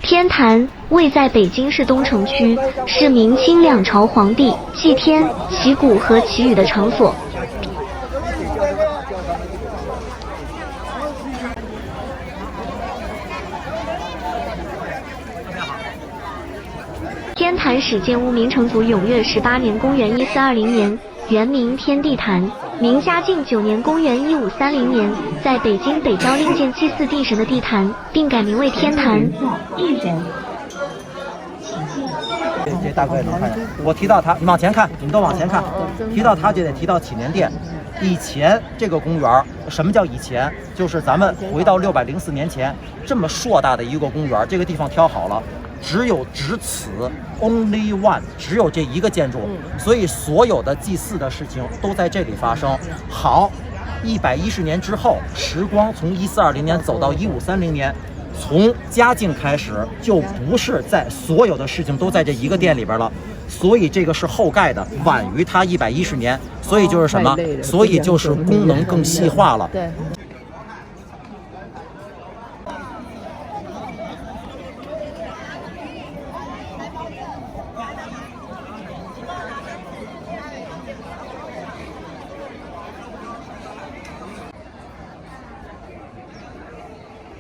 天坛位在北京市东城区，是明清两朝皇帝祭天、祈谷和祈雨的场所。天坛始建于明成祖永乐18年（公元1420年），原名天地坛。明嘉靖9年（公元1530年），在北京北郊另建祭祀地神的地坛，并改名为天坛。这大哥也能看见。我提到它，你往前看，你们都往前看。提到它就得提到祈年殿。以前这个公园，什么叫以前？就是咱们回到604年前，这么硕大的一个公园，这个地方挑好了。只此 only one， 只有这一个建筑，所以所有的祭祀的事情都在这里发生。好，110年之后，时光从1420年走到1530年，从嘉靖开始就不是在所有的事情都在这一个殿里边了，所以这个是后盖的，晚于它110年，所以就是什么？所以就是功能更细化了。对。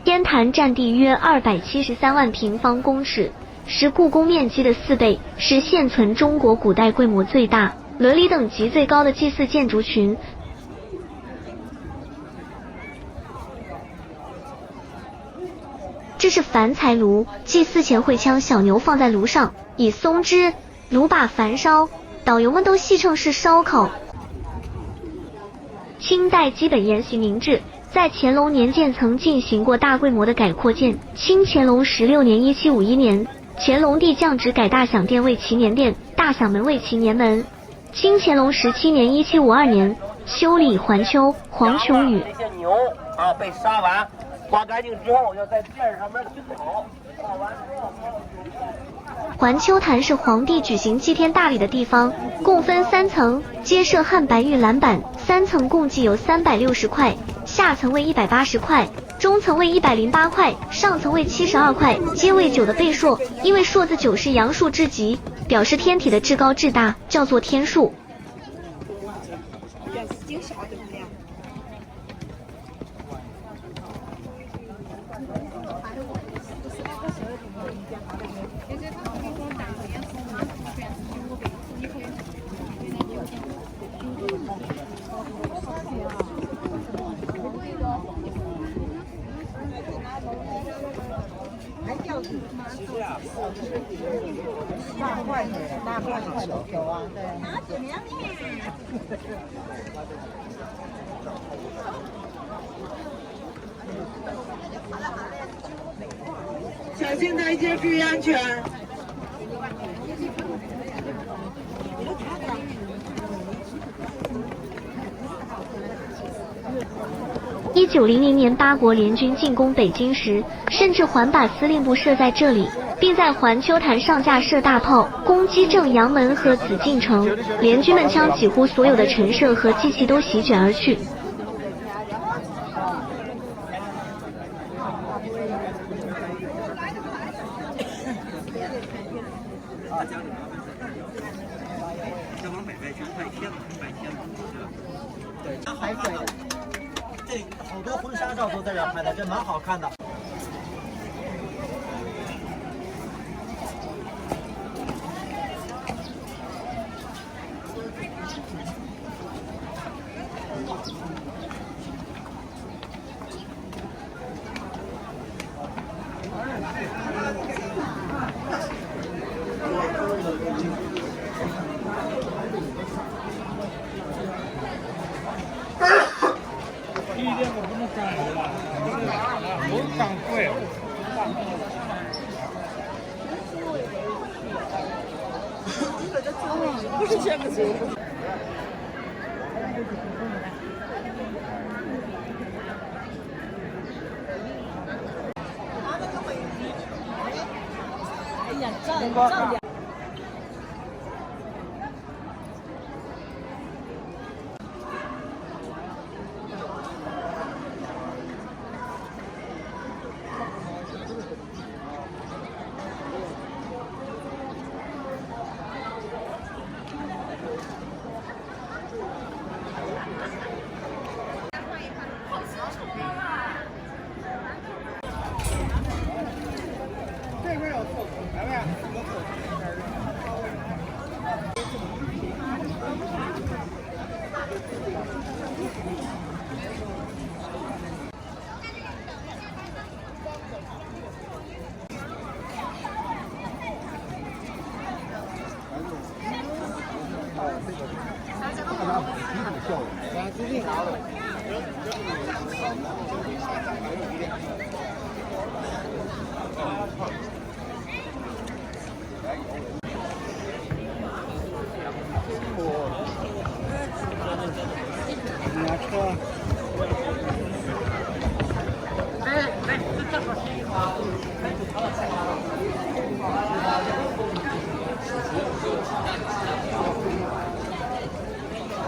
天坛占地约273万平方公尺，是故宫面积的4倍，是现存中国古代规模最大、伦理等级最高的祭祀建筑群。这是凡财炉，祭祀前会将小牛放在炉上，以松枝、炉把焚烧，导游们都戏称是烧烤。清代基本沿袭明制。在乾隆年间曾进行过大规模的改扩建。清乾隆16年（1751年），乾隆帝降旨改大享殿为祈年殿，大享门为祈年门。清乾隆17年（1752年），修理环丘、黄琼宇。这些牛被杀完，刮干净之后，要在殿上面熏烤，烤完之后。环丘坛是皇帝举行祭天大礼的地方，共分3层，皆设汉白玉栏板，3层共计有360块，下层为180块，中层为108块，上层为72块，皆为9的倍数。因为数字9是阳数至极，表示天体的至高至大，叫做天数。小心台阶，注意安全。1900年八国联军进攻北京时，甚至还把司令部设在这里，并在环丘坛上架设大炮，攻击正阳门和紫禁城。联军们将几乎所有的陈设和祭器都席卷而去。海水的，这好多婚纱照都在这儿拍的，这蛮好看的。不是这个字。哎呀，照点。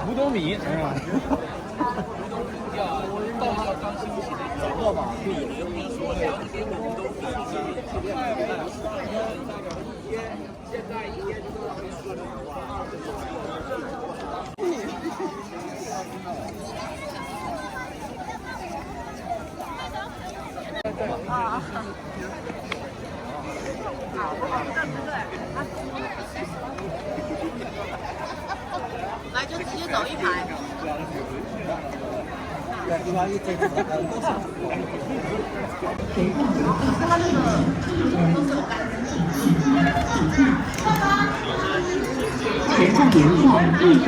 五斗米是吧？来就直接走一排。全站连放1人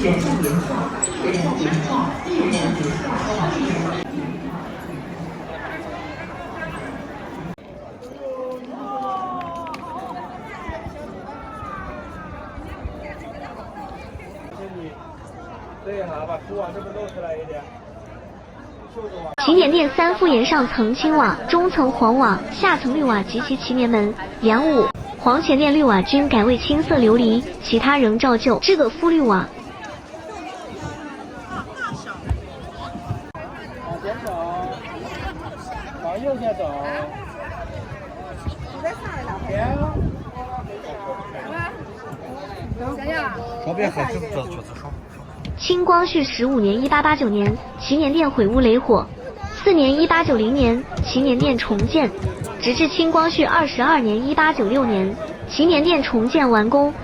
全站连放对哈，把书往这边露出来一点。祈年殿3复檐上层青瓦，中层黄瓦，下层绿瓦及其祈年门、檐五、黄前殿绿瓦均改为青色琉璃，其他仍照旧制的镀绿瓦。往前走，往右下走。说别喝，就说。清光绪15年1889年，祈年殿毁屋雷火；4年1890年，祈年殿重建，直至清光绪22年1896年，祈年殿重建完工。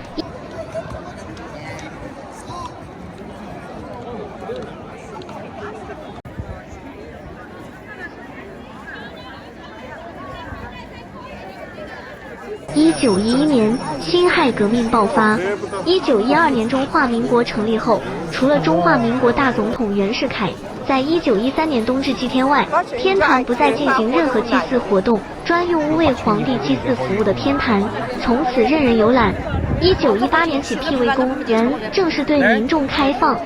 1911年，辛亥革命爆发。1912年中华民国成立后，除了中华民国大总统袁世凯在1913年冬至祭天外，天坛不再进行任何祭祀活动，专用屋为皇帝祭祀服务的天坛从此任人游览。1918年起辟为公园，正式对民众开放。